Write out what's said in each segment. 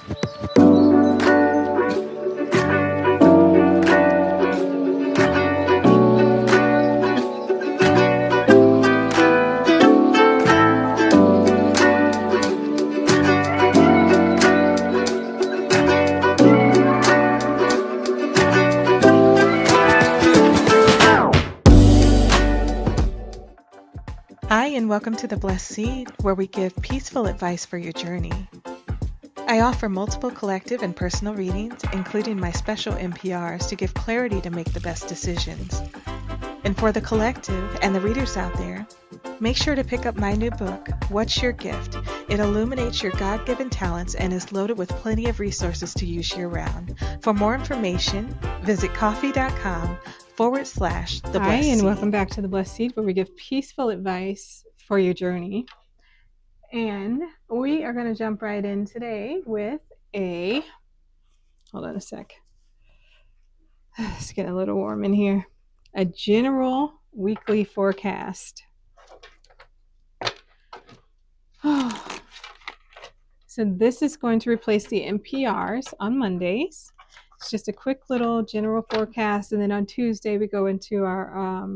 Hi, and welcome to The Blessed Seed, where we give peaceful advice for your journey. I offer multiple collective and personal readings, including my special NPRs, to give clarity to make the best decisions. And for the collective and the readers out there, make sure to pick up my new book, What's Your Gift? It illuminates your God-given talents and is loaded with plenty of resources to use year-round. For more information, visit coffee.com/The Hi, Blessed and Seed. welcome back to The Blessed Seed, where we give peaceful advice for your journey. And we are going to jump right in today with hold on a sec. It's getting a little warm in here. A general weekly forecast. So this is going to replace the NPRs on Mondays. It's just a quick little general forecast. And then on Tuesday, we go into our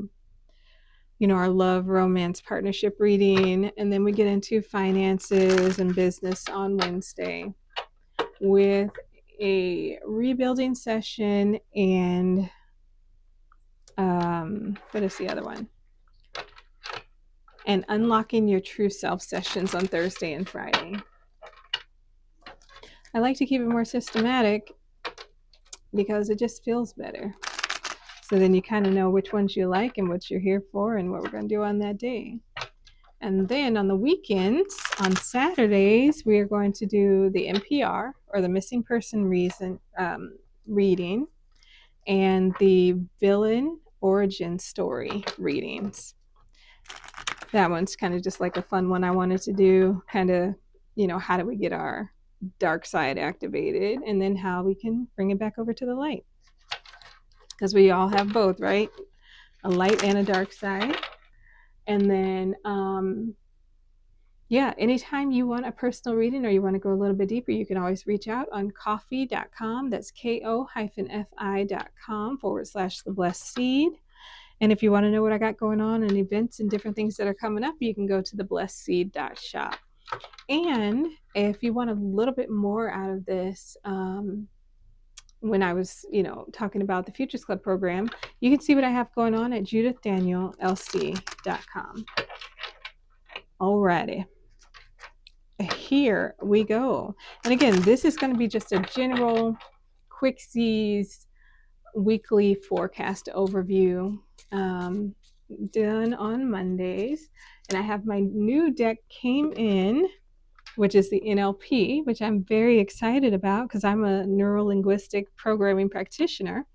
our love, romance, partnership reading. And then we get into finances and business on Wednesday with a rebuilding session and what is the other one? And unlocking your true self sessions on Thursday and Friday. I like to keep it more systematic because it just feels better. So then you kind of know which ones you like and what you're here for and what we're going to do on that day. And then on the weekends, on Saturdays, we are going to do the NPR, or the missing person reading, and the villain origin story readings. That one's kind of just like a fun one I wanted to do, kind of, how do we get our dark side activated, and then how we can bring it back over to the light. Because we all have both, right? A light and a dark side. And then, anytime you want a personal reading or you want to go a little bit deeper, you can always reach out on coffee.com. That's ko-fi.com/The Blessed Seed. And if you want to know what I got going on and events and different things that are coming up, you can go to theblessedseed.shop. And if you want a little bit more out of this, when I was, talking about the Futures Club program, you can see what I have going on at judithdaniellc.com. Alrighty. Here we go. And again, this is going to be just a general quick sees weekly forecast overview done on Mondays. And I have my new deck came in, which is the NLP, which I'm very excited about because I'm a neuro-linguistic programming practitioner.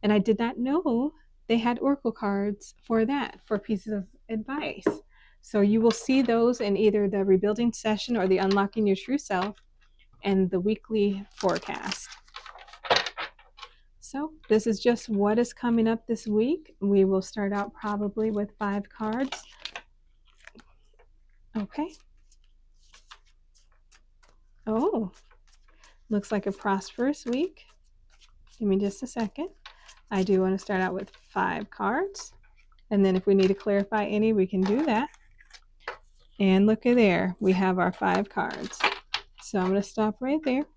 And I did not know they had oracle cards for that, for pieces of advice. So you will see those in either the rebuilding session or the unlocking your true self and the weekly forecast. So this is just what is coming up this week. We will start out probably with 5 cards. Okay. Oh, looks like a prosperous week. Give me just a second. I do want to start out with 5 cards. And then if we need to clarify any, we can do that. And look at there, we have our 5 cards. So I'm going to stop right there.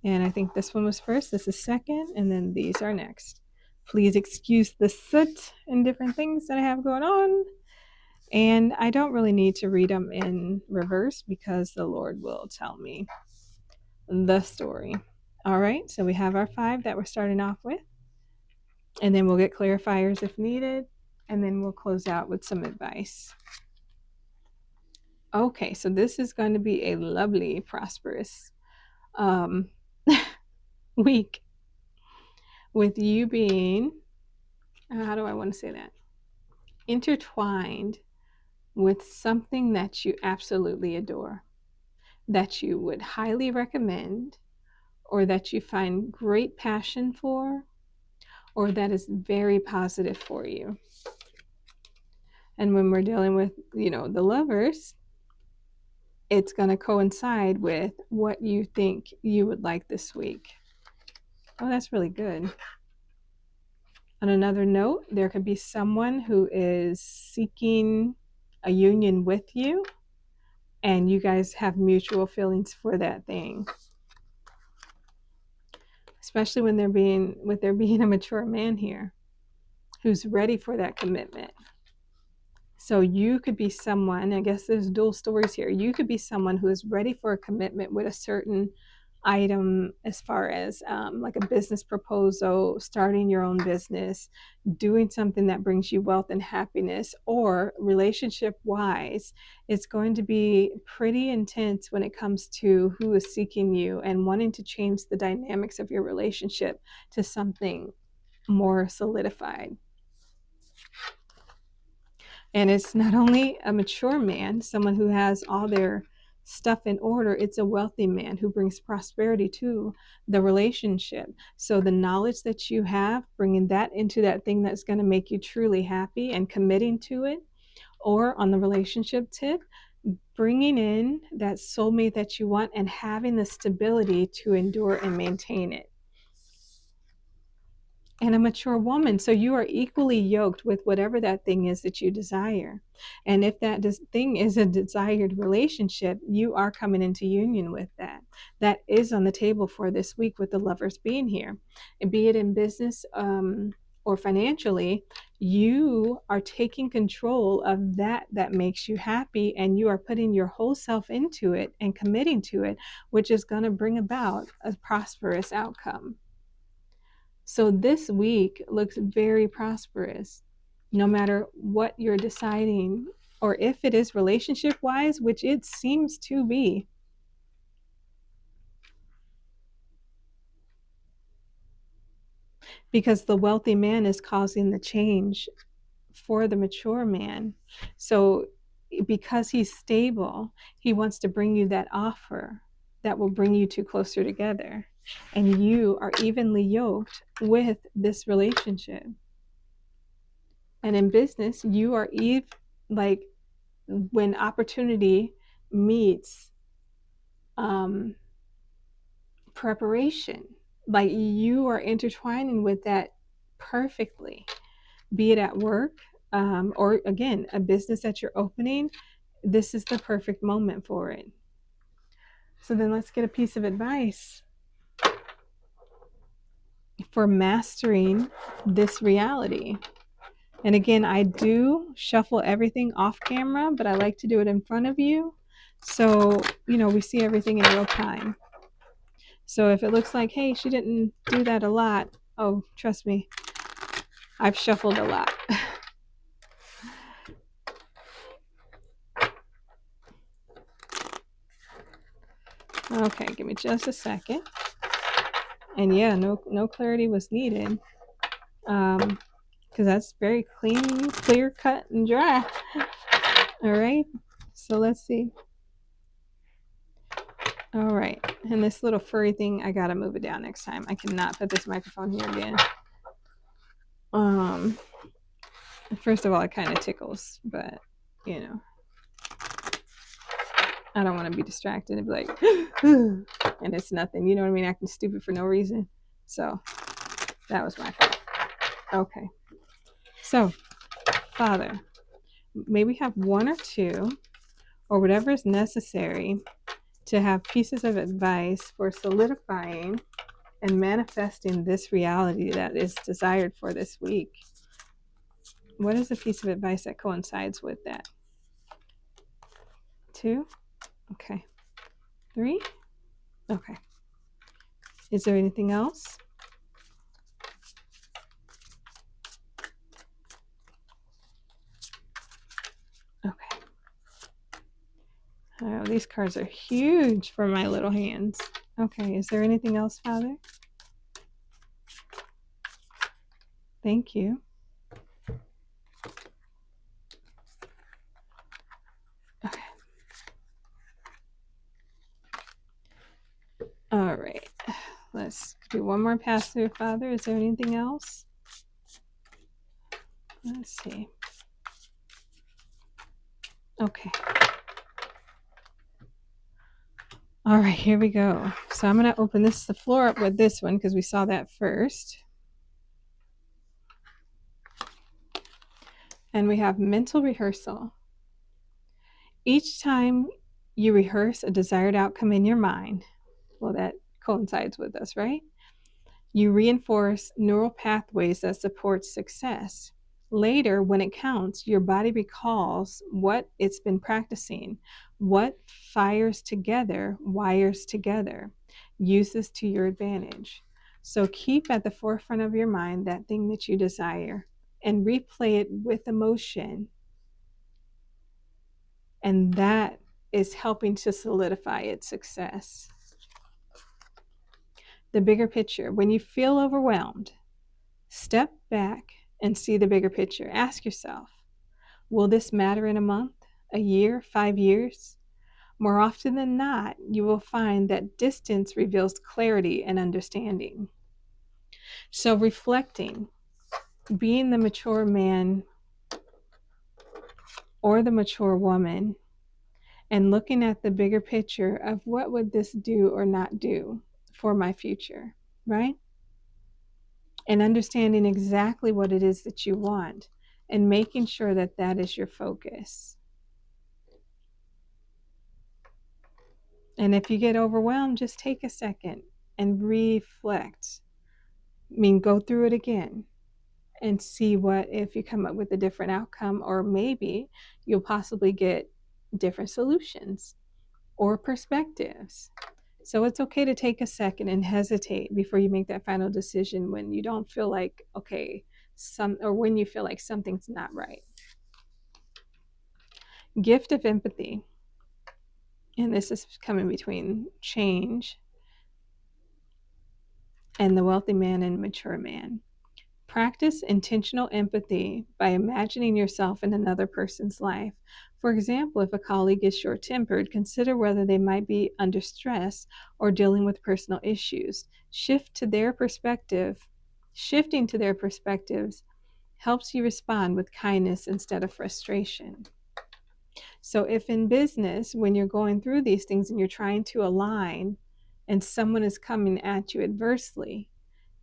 And I think this one was first, this is second, and then these are next. Please excuse the soot and different things that I have going on. And I don't really need to read them in reverse because the Lord will tell me the story. All right, so we have our 5 that we're starting off with. And then we'll get clarifiers if needed. And then we'll close out with some advice. Okay, so this is going to be a lovely, prosperous week with you being, how do I want to say that? Intertwined with something that you absolutely adore, that you would highly recommend, or that you find great passion for, or that is very positive for you. And when we're dealing with, the lovers, it's going to coincide with what you think you would like this week. Oh, that's really good. On another note, there could be someone who is seeking a union with you, and you guys have mutual feelings for that thing. Especially when there being a mature man here who's ready for that commitment. So you could be someone, I guess there's dual stories here. You could be someone who is ready for a commitment with a certain item, as far as like a business proposal, starting your own business, doing something that brings you wealth and happiness, or relationship wise, it's going to be pretty intense when it comes to who is seeking you and wanting to change the dynamics of your relationship to something more solidified. And it's not only a mature man, someone who has all their stuff in order, it's a wealthy man who brings prosperity to the relationship. So the knowledge that you have, bringing that into that thing that's going to make you truly happy and committing to it, or on the relationship tip, bringing in that soulmate that you want and having the stability to endure and maintain it. And a mature woman. So you are equally yoked with whatever that thing is that you desire. And if that thing is a desired relationship, you are coming into union with that. That is on the table for this week with the lovers being here. And be it in business or financially, you are taking control of that makes you happy, and you are putting your whole self into it and committing to it, which is going to bring about a prosperous outcome. So this week looks very prosperous, no matter what you're deciding, or if it is relationship wise, which it seems to be. Because the wealthy man is causing the change for the mature man. So because he's stable, he wants to bring you that offer that will bring you two closer together. And you are evenly yoked with this relationship. And in business, you are like when opportunity meets preparation, like you are intertwining with that perfectly, be it at work or again, a business that you're opening. This is the perfect moment for it. So then let's get a piece of advice for mastering this reality. And again, I do shuffle everything off camera, but I like to do it in front of you. So, we see everything in real time. So if it looks like, hey, she didn't do that a lot, oh, trust me, I've shuffled a lot. Okay, give me just a second. And yeah, no clarity was needed. Because that's very clean, clear cut and dry. All right, so let's see. All right, and this little furry thing, I gotta move it down next time. I cannot put this microphone here again. First of all, it kind of tickles, but I don't want to be distracted and be like, and it's nothing. You know what I mean? Acting stupid for no reason. So that was my fault. Okay. So, Father, may we have one or two, or whatever is necessary, to have pieces of advice for solidifying and manifesting this reality that is desired for this week. What is a piece of advice that coincides with that? 2? Okay. 3? Okay. Is there anything else? Okay. Oh, these cards are huge for my little hands. Okay, is there anything else, Father? Thank you. Okay. All right. Let's do one more pass through, Father. Is there anything else? Let's see. Okay. All right, here we go. So I'm going to open the floor up with this one because we saw that first. And we have mental rehearsal. Each time you rehearse a desired outcome in your mind, well, that coincides with us, right? You reinforce neural pathways that support success. Later, when it counts, your body recalls what it's been practicing, what fires together, wires together. Use this to your advantage. So keep at the forefront of your mind that thing that you desire and replay it with emotion. And that is helping to solidify its success. The bigger picture. When you feel overwhelmed, step back and see the bigger picture. Ask yourself, will this matter in a month, a year, 5 years? More often than not, you will find that distance reveals clarity and understanding. So, reflecting, being the mature man or the mature woman, and looking at the bigger picture of what would this do or not do for my future, right? And understanding exactly what it is that you want and making sure that that is your focus. And if you get overwhelmed, just take a second and reflect. I mean, go through it again and see what if you come up with a different outcome, or maybe you'll possibly get different solutions or perspectives. So it's okay to take a second and hesitate before you make that final decision when you don't feel like, okay, when you feel like something's not right. Gift of empathy. And this is coming between change and the wealthy man and mature man. Practice intentional empathy by imagining yourself in another person's life. For example, if a colleague is short tempered, consider whether they might be under stress or dealing with personal issues. Shifting to their perspectives helps you respond with kindness instead of frustration. So, if in business, when you're going through these things and you're trying to align and someone is coming at you adversely,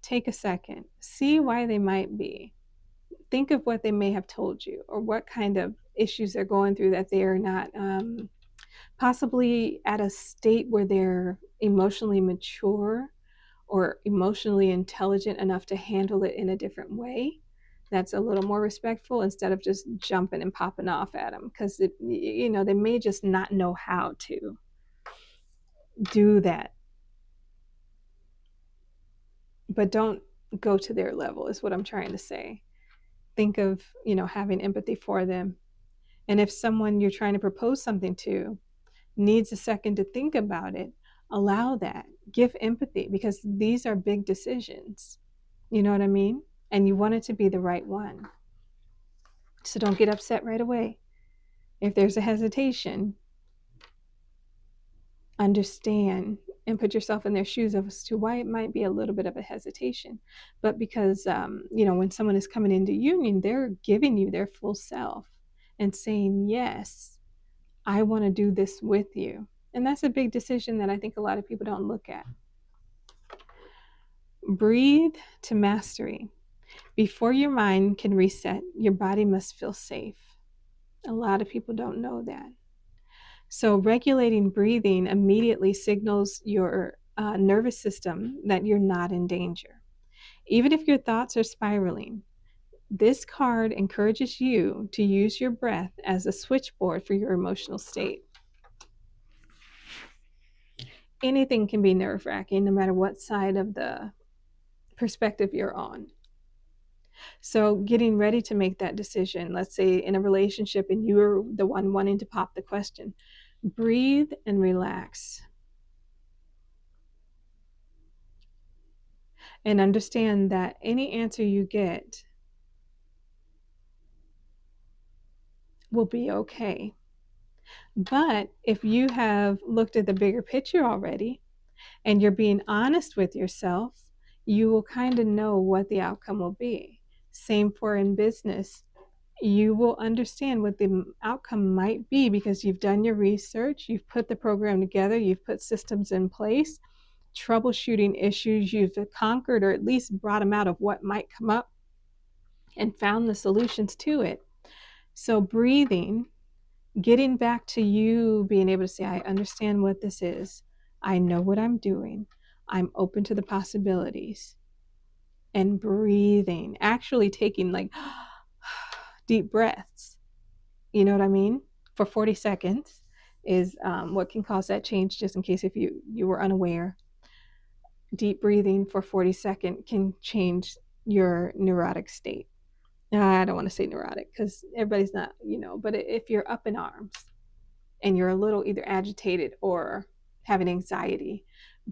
take a second, see why they might be. Think of what they may have told you or what kind of issues they're going through that they are not possibly at a state where they're emotionally mature or emotionally intelligent enough to handle it in a different way that's a little more respectful instead of just jumping and popping off at them, because they may just not know how to do that. But don't go to their level is what I'm trying to say. Think of having empathy for them. And if someone you're trying to propose something to needs a second to think about it, allow that. Give empathy, because these are big decisions. You know what I mean? And you want it to be the right one. So don't get upset right away. If there's a hesitation, understand and put yourself in their shoes as to why it might be a little bit of a hesitation. But because, when someone is coming into union, they're giving you their full self and saying, yes, I want to do this with you. And that's a big decision that I think a lot of people don't look at. Breathe to mastery. Before your mind can reset, your body must feel safe. A lot of people don't know that. So regulating breathing immediately signals your nervous system that you're not in danger. Even if your thoughts are spiraling, this card encourages you to use your breath as a switchboard for your emotional state. Anything can be nerve-wracking no matter what side of the perspective you're on. So getting ready to make that decision, let's say in a relationship and you're the one wanting to pop the question, breathe and relax. And understand that any answer you get will be okay. But if you have looked at the bigger picture already and you're being honest with yourself, you will kind of know what the outcome will be. Same for in business. you will understand what the outcome might be because you've done your research, you've put the program together, you've put systems in place, troubleshooting issues, you've conquered or at least brought them out of what might come up and found the solutions to it. So, breathing, getting back to you being able to say, I understand what this is, I know what I'm doing, I'm open to the possibilities, and breathing, actually taking like deep breaths, you know what I mean, for 40 seconds is what can cause that change, just in case if you were unaware. Deep breathing for 40 seconds can change your neurotic state. I don't want to say neurotic because everybody's not, but if you're up in arms and you're a little either agitated or having anxiety,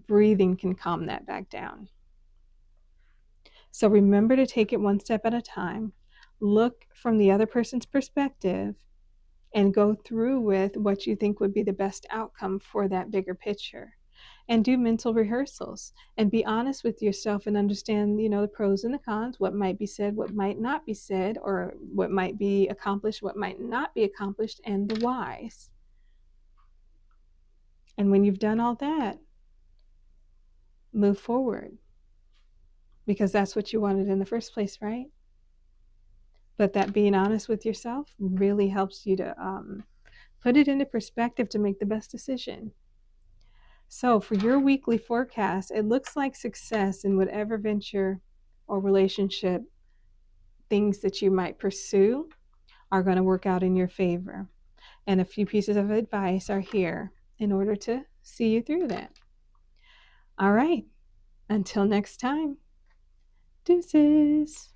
breathing can calm that back down. So remember to take it one step at a time. Look from the other person's perspective and go through with what you think would be the best outcome for that bigger picture. And do mental rehearsals and be honest with yourself and understand, the pros and the cons, what might be said, what might not be said, or what might be accomplished, what might not be accomplished, and the whys. And when you've done all that, move forward because that's what you wanted in the first place, right? But that being honest with yourself really helps you to put it into perspective to make the best decision. So for your weekly forecast, it looks like success in whatever venture or relationship things that you might pursue are going to work out in your favor. And a few pieces of advice are here in order to see you through that. All right. Until next time. Deuces.